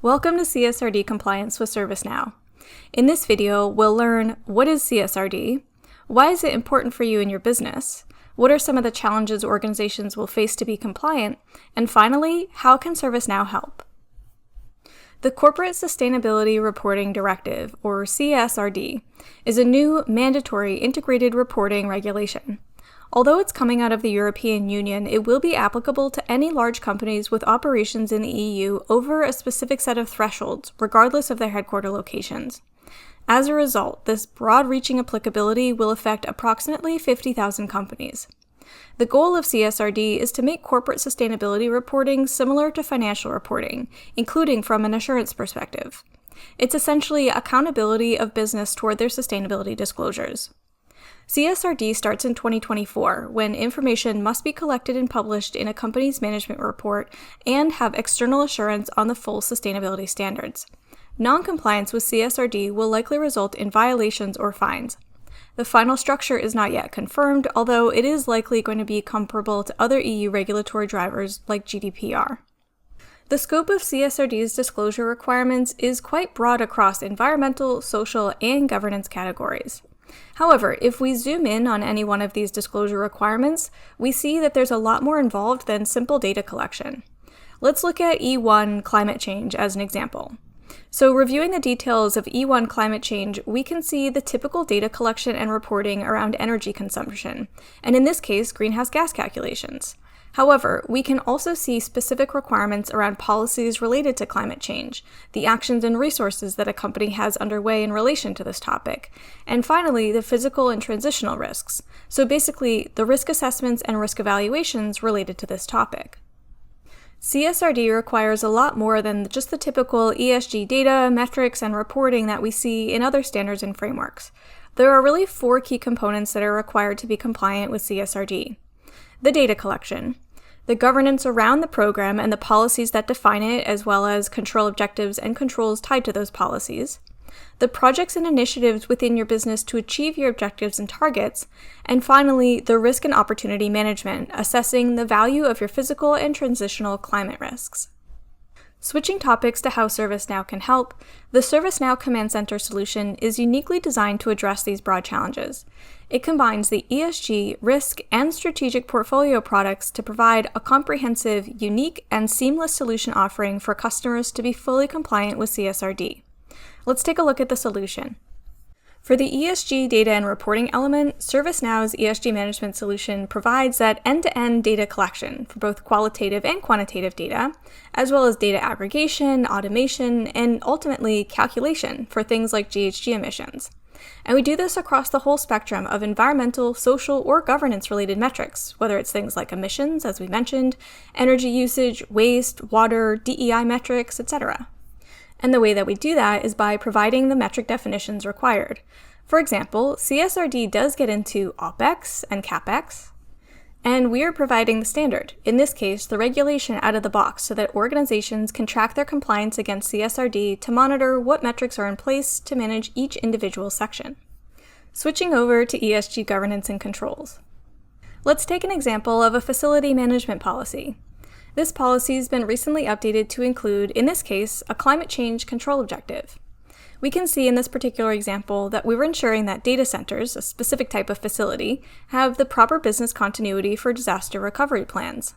Welcome to CSRD Compliance with ServiceNow. In this video, we'll learn what is CSRD, why is it important for you in your business, what are some of the challenges organizations will face to be compliant, and finally, how can ServiceNow help? The Corporate Sustainability Reporting Directive, or CSRD, is a new mandatory integrated reporting regulation. Although it's coming out of the European Union, it will be applicable to any large companies with operations in the EU over a specific set of thresholds, regardless of their headquarter locations. As a result, this broad-reaching applicability will affect approximately 50,000 companies. The goal of CSRD is to make corporate sustainability reporting similar to financial reporting, including from an assurance perspective. It's essentially accountability of business toward their sustainability disclosures. CSRD starts in 2024, when information must be collected and published in a company's management report and have external assurance on the full sustainability standards. Non-compliance with CSRD will likely result in violations or fines. The final structure is not yet confirmed, although it is likely going to be comparable to other EU regulatory drivers like GDPR. The scope of CSRD's disclosure requirements is quite broad across environmental, social, and governance categories. However, if we zoom in on any one of these disclosure requirements, we see that there's a lot more involved than simple data collection. Let's look at E1 climate change as an example. So reviewing the details of E1 climate change, we can see the typical data collection and reporting around energy consumption, and in this case, greenhouse gas calculations. However, we can also see specific requirements around policies related to climate change, the actions and resources that a company has underway in relation to this topic, and finally, the physical and transitional risks. So basically, the risk assessments and risk evaluations related to this topic. CSRD requires a lot more than just the typical ESG data, metrics, and reporting that we see in other standards and frameworks. There are really 4 key components that are required to be compliant with CSRD. The data collection, the governance around the program and the policies that define it, as well as control objectives and controls tied to those policies, the projects and initiatives within your business to achieve your objectives and targets, and finally, the risk and opportunity management, assessing the value of your physical and transitional climate risks. Switching topics to how ServiceNow can help, the ServiceNow Command Center solution is uniquely designed to address these broad challenges. It combines the ESG, risk, and strategic portfolio products to provide a comprehensive, unique, and seamless solution offering for customers to be fully compliant with CSRD. Let's take a look at the solution. For the ESG data and reporting element, ServiceNow's ESG Management solution provides that end-to-end data collection for both qualitative and quantitative data, as well as data aggregation, automation, and ultimately calculation for things like GHG emissions. And we do this across the whole spectrum of environmental, social, or governance-related metrics, whether it's things like emissions, as we mentioned, energy usage, waste, water, DEI metrics, etc. And the way that we do that is by providing the metric definitions required. For example, CSRD does get into OpEx and CapEx, and we are providing the standard, in this case, the regulation out of the box so that organizations can track their compliance against CSRD to monitor what metrics are in place to manage each individual section. Switching over to ESG Governance and Controls. Let's take an example of a facility management policy. This policy has been recently updated to include, in this case, a climate change control objective. We can see in this particular example that we were ensuring that data centers, a specific type of facility, have the proper business continuity for disaster recovery plans.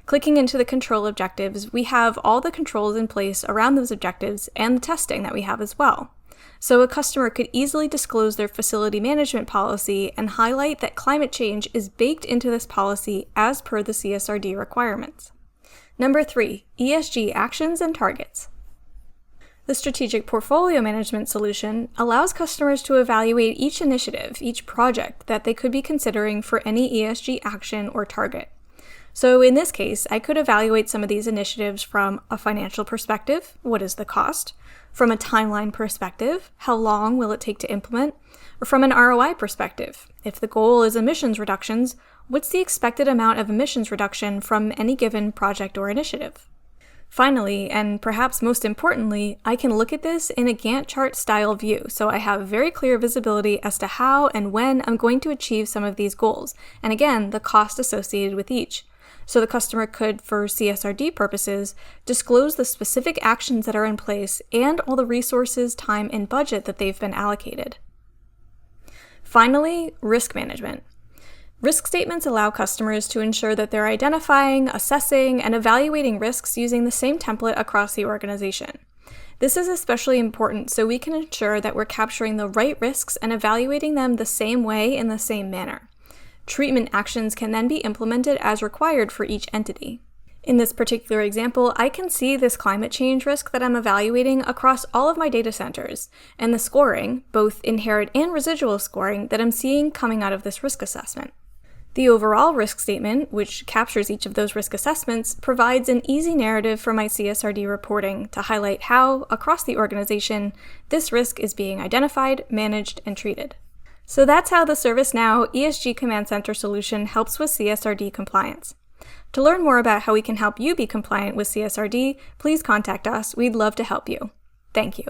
Clicking into the control objectives, we have all the controls in place around those objectives and the testing that we have as well. So a customer could easily disclose their facility management policy and highlight that climate change is baked into this policy as per the CSRD requirements. Number 3, ESG Actions and Targets. The Strategic Portfolio Management solution allows customers to evaluate each initiative, each project that they could be considering for any ESG action or target. So in this case, I could evaluate some of these initiatives from a financial perspective, what is the cost? From a timeline perspective, how long will it take to implement? Or from an ROI perspective, if the goal is emissions reductions, what's the expected amount of emissions reduction from any given project or initiative? Finally, and perhaps most importantly, I can look at this in a Gantt chart style view, so I have very clear visibility as to how and when I'm going to achieve some of these goals, and again, the cost associated with each. So the customer could, for CSRD purposes, disclose the specific actions that are in place and all the resources, time, and budget that they've been allocated. Finally, risk management. Risk statements allow customers to ensure that they're identifying, assessing, and evaluating risks using the same template across the organization. This is especially important so we can ensure that we're capturing the right risks and evaluating them the same way in the same manner. Treatment actions can then be implemented as required for each entity. In this particular example, I can see this climate change risk that I'm evaluating across all of my data centers, and the scoring, both inherent and residual scoring, that I'm seeing coming out of this risk assessment. The overall risk statement, which captures each of those risk assessments, provides an easy narrative for my CSRD reporting to highlight how, across the organization, this risk is being identified, managed, and treated. So that's how the ServiceNow ESG Command Center solution helps with CSRD compliance. To learn more about how we can help you be compliant with CSRD, please contact us. We'd love to help you. Thank you.